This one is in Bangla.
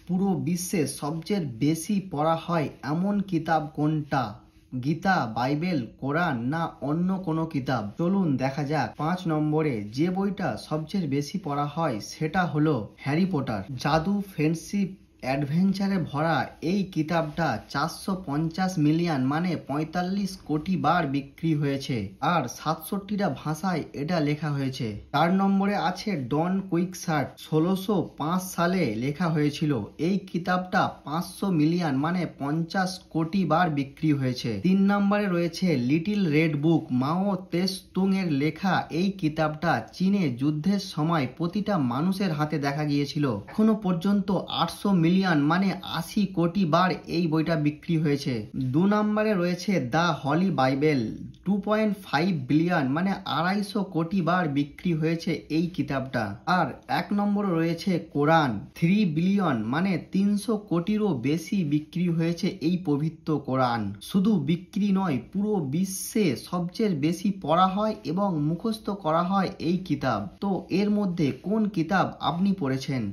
পুরো বিশ্বে সবচেয়ে বেশি পড়া হয় এমন কিতাব কোনটা? গীতা, বাইবেল, কোরআন না অন্য কোনো কিতাব? চলুন দেখা যাক। 5 নম্বরে যে বইটা সবচেয়ে বেশি পড়া হয় সেটা হলো হ্যারি পটার। জাদু, ফ্রেন্ডশিপ, অ্যাডভেঞ্চারে ভরা এই কিতাবটা 450 মিলিয়ন মানে 45 কোটি বার বিক্রি হয়েছে আর 67টা ভাষায় এটা লেখা হয়েছে। 4 নম্বরে আছে ডন কুইক্সার্ট। 1605 সালে লেখা হয়েছিল। এই কিতাবটা 500 মিলিয়ন মানে 50 কোটি বার বিক্রি হয়েছে। 3 নম্বরে রয়েছে লিটিল রেড বুক। মাও তেস-তুং এর লেখা এই কিতাবটা চীনে যুদ্ধের সময় প্রতিটা মানুষের হাতে দেখা গিয়েছিল। এখনো পর্যন্ত 800 মিলিয়ন মানে 80 কোটি বার এই বইটা বিক্রি হয়েছে। 2 নম্বরে রয়েছে দ্য হলি বাইবেল। 2.5 বিলিয়ন মানে 250 কোটি বার বিক্রি হয়েছে এই কিতাবটা। আর 1 নম্বরে রয়েছে কোরআন। 3 বিলিয়ন মানে 300 কোটিরও বেশি বিক্রি হয়েছে এই পবিত্র কোরআন। শুধু বিক্রি নয়, পুরো বিশ্বে সবচেয়ে বেশি পড়া হয় এবং মুখস্থ করা হয় এই কিতাব। তো এর মধ্যে কোন কিতাব আপনি পড়েছেন?